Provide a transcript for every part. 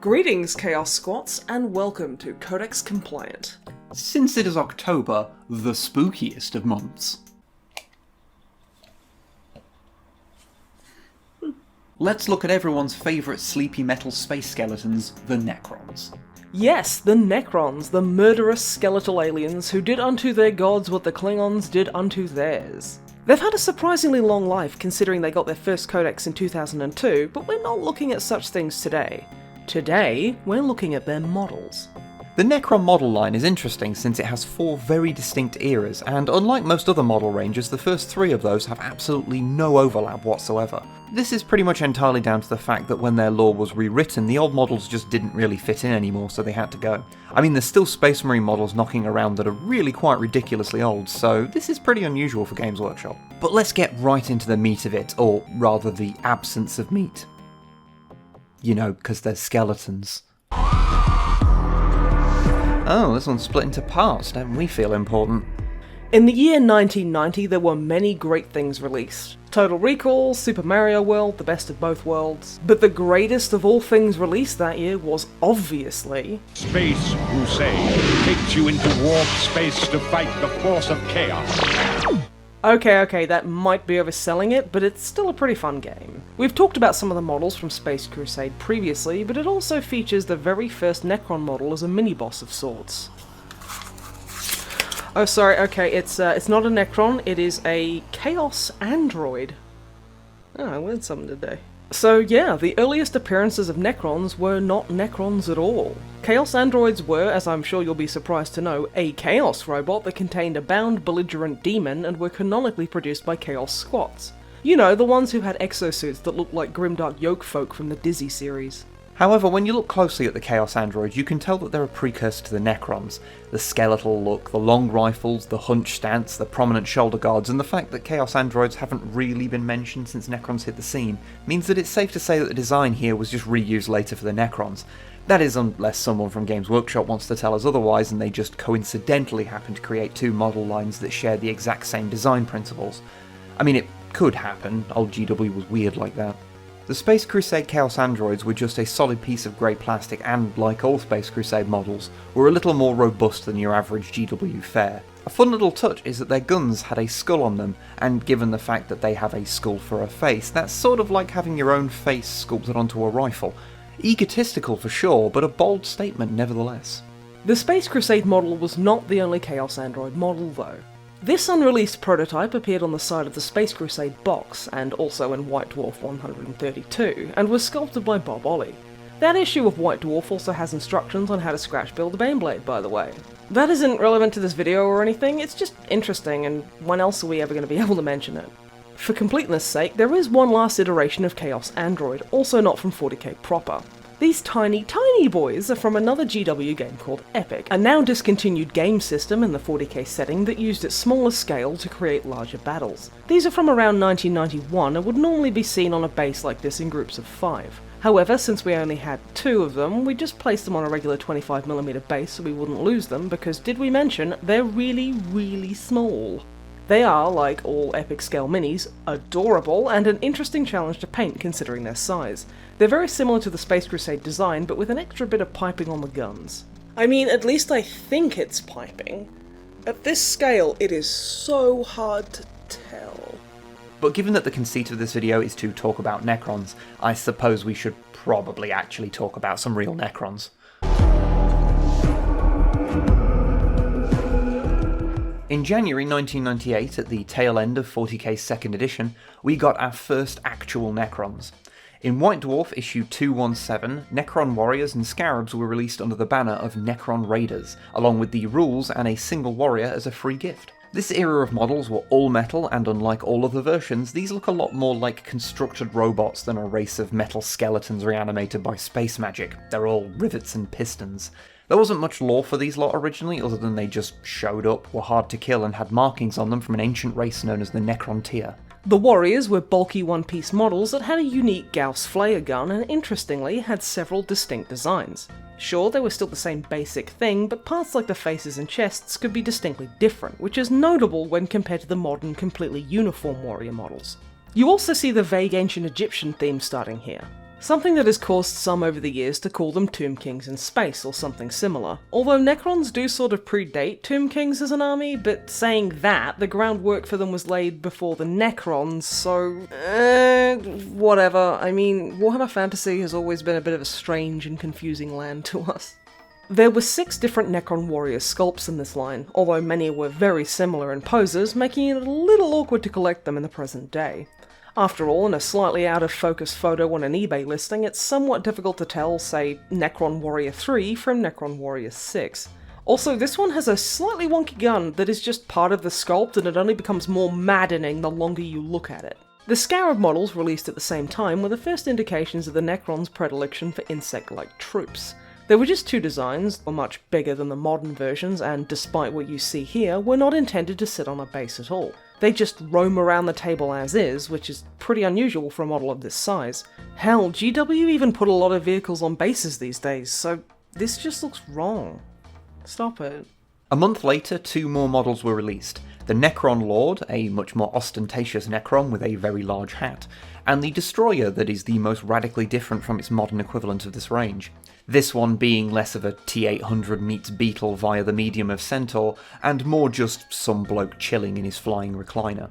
Greetings, Chaos Squats, and welcome to Codex Compliant. Since it is October, the spookiest of months, let's look at everyone's favourite sleepy metal space skeletons, the Necrons. Yes, the Necrons, the murderous skeletal aliens who did unto their gods what the Klingons did unto theirs. They've had a surprisingly long life considering they got their first Codex in 2002, but we're not looking at such things today. Today, we're looking at their models. The Necron model line is interesting since it has 4 very distinct eras, and unlike most other model ranges, the first 3 of those have absolutely no overlap whatsoever. This is pretty much entirely down to the fact that when their lore was rewritten, the old models just didn't really fit in anymore, so they had to go. I mean, there's still Space Marine models knocking around that are really quite ridiculously old, so this is pretty unusual for Games Workshop. But let's get right into the meat of it, or rather the absence of meat. You know, because they're skeletons. Oh, this one's split into parts, don't we feel important? In the year 1990, there were many great things released. Total Recall, Super Mario World, the best of both worlds. But the greatest of all things released that year was obviously... Space Crusade takes you into warp space to fight the force of chaos. Okay, that might be overselling it, but it's still a pretty fun game. We've talked about some of the models from Space Crusade previously, but it also features the very first Necron model as a mini-boss of sorts. Oh sorry, okay, it's not a Necron, it is a Chaos Android. Oh, I learned something today. So yeah, the earliest appearances of Necrons were not Necrons at all. Chaos Androids were, as I'm sure you'll be surprised to know, a Chaos robot that contained a bound belligerent demon and were canonically produced by Chaos Squats. You know, the ones who had exosuits that looked like grimdark yoke folk from the Dizzy series. However, when you look closely at the Chaos Androids, you can tell that they're a precursor to the Necrons. The skeletal look, the long rifles, the hunch stance, the prominent shoulder guards, and the fact that Chaos Androids haven't really been mentioned since Necrons hit the scene, means that it's safe to say that the design here was just reused later for the Necrons. That is, unless someone from Games Workshop wants to tell us otherwise and they just coincidentally happen to create 2 model lines that share the exact same design principles. I mean, it could happen, old GW was weird like that. The Space Crusade Chaos Androids were just a solid piece of grey plastic and, like all Space Crusade models, were a little more robust than your average GW fare. A fun little touch is that their guns had a skull on them, and given the fact that they have a skull for a face, that's sort of like having your own face sculpted onto a rifle. Egotistical for sure, but a bold statement nevertheless. The Space Crusade model was not the only Chaos Android model though. This unreleased prototype appeared on the side of the Space Crusade box, and also in White Dwarf 132, and was sculpted by Bob Ollie. That issue of White Dwarf also has instructions on how to scratch build a Baneblade, by the way. That isn't relevant to this video or anything, it's just interesting, and when else are we ever going to be able to mention it? For completeness' sake, there is one last iteration of Chaos Android, also not from 40k proper. These tiny boys are from another GW game called Epic, a now discontinued game system in the 40k setting that used its smaller scale to create larger battles. These are from around 1991 and would normally be seen on a base like this in groups of 5. However, since we only had 2 of them, we just placed them on a regular 25mm base so we wouldn't lose them, because did we mention, they're really small. They are, like all Epic scale minis, adorable and an interesting challenge to paint considering their size. They're very similar to the Space Crusade design, but with an extra bit of piping on the guns. I mean, at least I think it's piping. At this scale, it is so hard to tell. But given that the conceit of this video is to talk about Necrons, I suppose we should probably actually talk about some real Necrons. In January 1998, at the tail end of 40k's second edition, we got our first actual Necrons. In White Dwarf issue 217, Necron warriors and scarabs were released under the banner of Necron Raiders, along with the rules and a single warrior as a free gift. This era of models were all metal, and unlike all other versions, these look a lot more like constructed robots than a race of metal skeletons reanimated by space magic. They're all rivets and pistons. There wasn't much lore for these lot originally, other than they just showed up, were hard to kill, and had markings on them from an ancient race known as the Necrontyr. The warriors were bulky one-piece models that had a unique Gauss flare gun and interestingly had several distinct designs. Sure, they were still the same basic thing, but parts like the faces and chests could be distinctly different, which is notable when compared to the modern, completely uniform warrior models. You also see the vague ancient Egyptian theme starting here. Something that has caused some over the years to call them Tomb Kings in space or something similar. Although Necrons do sort of predate Tomb Kings as an army, but saying that, the groundwork for them was laid before the Necrons, so whatever. I mean, Warhammer Fantasy has always been a bit of a strange and confusing land to us. There were 6 different Necron warrior sculpts in this line, although many were very similar in poses, making it a little awkward to collect them in the present day. After all, in a slightly out-of-focus photo on an eBay listing, it's somewhat difficult to tell, say, Necron Warrior 3 from Necron Warrior 6. Also, this one has a slightly wonky gun that is just part of the sculpt, and it only becomes more maddening the longer you look at it. The Scarab models, released at the same time, were the first indications of the Necrons' predilection for insect-like troops. There were just 2 designs, were much bigger than the modern versions, and despite what you see here, were not intended to sit on a base at all. They just roam around the table as is, which is pretty unusual for a model of this size. Hell, GW even put a lot of vehicles on bases these days, so this just looks wrong. Stop it. A month later, 2 more models were released. The Necron Lord, a much more ostentatious Necron with a very large hat, and the Destroyer that is the most radically different from its modern equivalent of this range. This one being less of a T-800 meets Beetle via the medium of Centaur, and more just some bloke chilling in his flying recliner.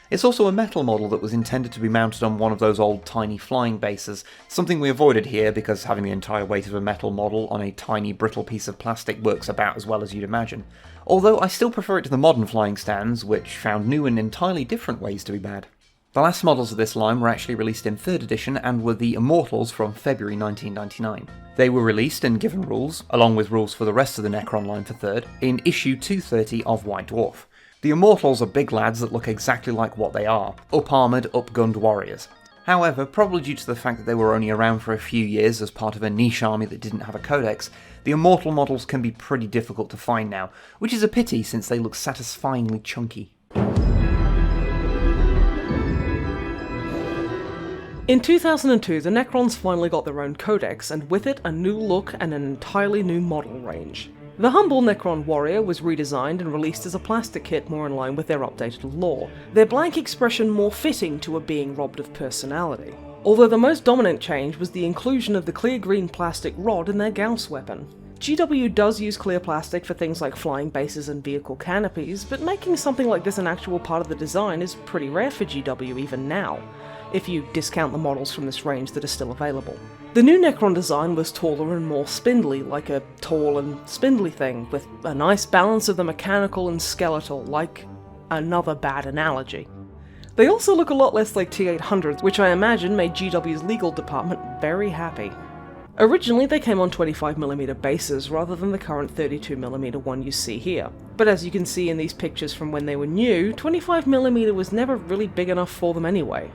It's also a metal model that was intended to be mounted on one of those old tiny flying bases, something we avoided here because having the entire weight of a metal model on a tiny brittle piece of plastic works about as well as you'd imagine. Although I still prefer it to the modern flying stands, which found new and entirely different ways to be bad. The last models of this line were actually released in 3rd edition and were the Immortals from February 1999. They were released and given rules, along with rules for the rest of the Necron line for 3rd, in issue 230 of White Dwarf. The Immortals are big lads that look exactly like what they are, up-armoured, up-gunned warriors. However, probably due to the fact that they were only around for a few years as part of a niche army that didn't have a codex, the Immortal models can be pretty difficult to find now, which is a pity since they look satisfyingly chunky. In 2002, the Necrons finally got their own codex, and with it a new look and an entirely new model range. The humble Necron warrior was redesigned and released as a plastic kit more in line with their updated lore, their blank expression more fitting to a being robbed of personality. Although the most dominant change was the inclusion of the clear green plastic rod in their Gauss weapon. GW does use clear plastic for things like flying bases and vehicle canopies, but making something like this an actual part of the design is pretty rare for GW even now, if you discount the models from this range that are still available. The new Necron design was taller and more spindly, like a tall and spindly thing, with a nice balance of the mechanical and skeletal, like another bad analogy. They also look a lot less like T-800s, which I imagine made GW's legal department very happy. Originally they came on 25mm bases rather than the current 32mm one you see here, but as you can see in these pictures from when they were new, 25mm was never really big enough for them anyway.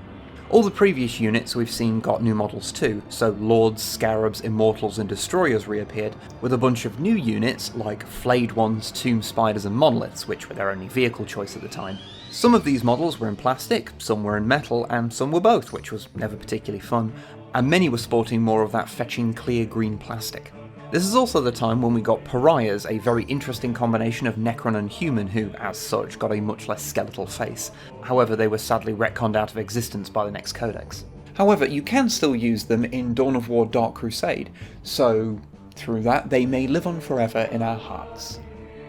All the previous units we've seen got new models too, so Lords, Scarabs, Immortals and Destroyers reappeared, with a bunch of new units like Flayed Ones, Tomb Spiders and Monoliths, which were their only vehicle choice at the time. Some of these models were in plastic, some were in metal, and some were both, which was never particularly fun, and many were sporting more of that fetching clear green plastic. This is also the time when we got Pariahs, a very interesting combination of Necron and human who, as such, got a much less skeletal face. However, they were sadly retconned out of existence by the next codex. However, you can still use them in Dawn of War Dark Crusade, so through that they may live on forever in our hearts.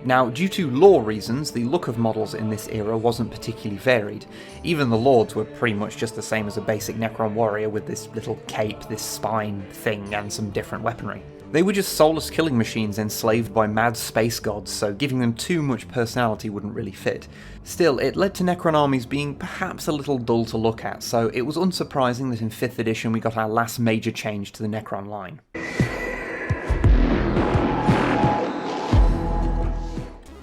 Now, due to lore reasons, the look of models in this era wasn't particularly varied. Even the Lords were pretty much just the same as a basic Necron warrior with this little cape, this spine thing, and some different weaponry. They were just soulless killing machines enslaved by mad space gods, so giving them too much personality wouldn't really fit. Still, it led to Necron armies being perhaps a little dull to look at, so it was unsurprising that in 5th edition we got our last major change to the Necron line.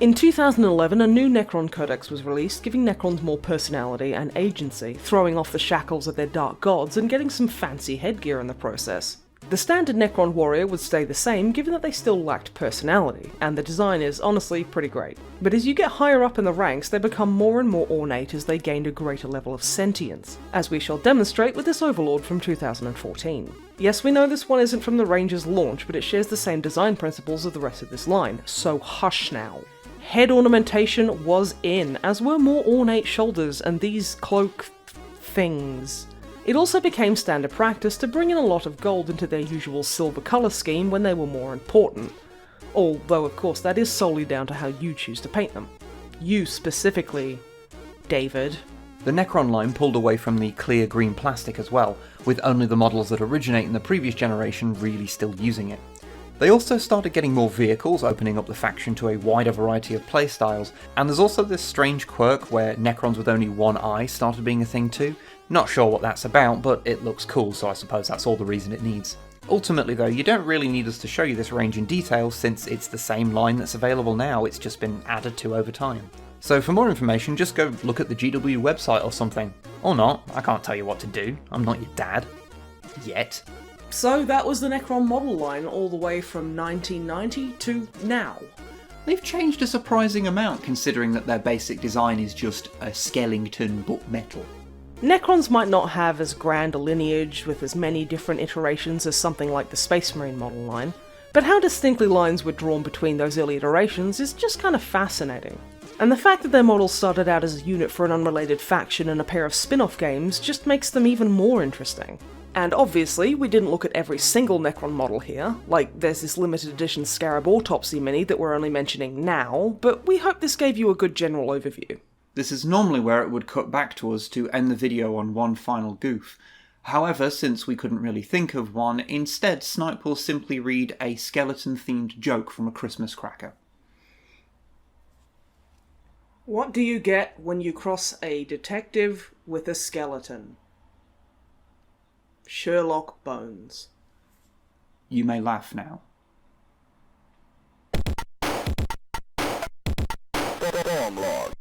In 2011, a new Necron Codex was released, giving Necrons more personality and agency, throwing off the shackles of their dark gods and getting some fancy headgear in the process. The standard Necron warrior would stay the same given that they still lacked personality, and the design is honestly pretty great. But as you get higher up in the ranks, they become more and more ornate as they gained a greater level of sentience, as we shall demonstrate with this Overlord from 2014. Yes, we know this one isn't from the Ranger's launch, but it shares the same design principles of the rest of this line, so hush now. Head ornamentation was in, as were more ornate shoulders and these cloak things. It also became standard practice to bring in a lot of gold into their usual silver colour scheme when they were more important. Although, of course, that is solely down to how you choose to paint them. You specifically, David. The Necron line pulled away from the clear green plastic as well, with only the models that originate in the previous generation really still using it. They also started getting more vehicles, opening up the faction to a wider variety of playstyles, and there's also this strange quirk where Necrons with only one eye started being a thing too. Not sure what that's about, but it looks cool, so I suppose that's all the reason it needs. Ultimately though, you don't really need us to show you this range in detail since it's the same line that's available now, it's just been added to over time. So for more information, just go look at the GW website or something. Or not, I can't tell you what to do, I'm not your dad. Yet. So that was the Necron model line all the way from 1990 to now. They've changed a surprising amount considering that their basic design is just a skeleton but metal. Necrons might not have as grand a lineage with as many different iterations as something like the Space Marine model line, but how distinctly lines were drawn between those early iterations is just kind of fascinating. And the fact that their models started out as a unit for an unrelated faction and a pair of spin-off games just makes them even more interesting. And obviously, we didn't look at every single Necron model here, like there's this limited edition Scarab Autopsy mini that we're only mentioning now, but we hope this gave you a good general overview. This is normally where it would cut back to us to end the video on one final goof. However, since we couldn't really think of one, instead Snipe will simply read a skeleton-themed joke from a Christmas cracker. What do you get when you cross a detective with a skeleton? Sherlock Bones. You may laugh now. Storm Lord.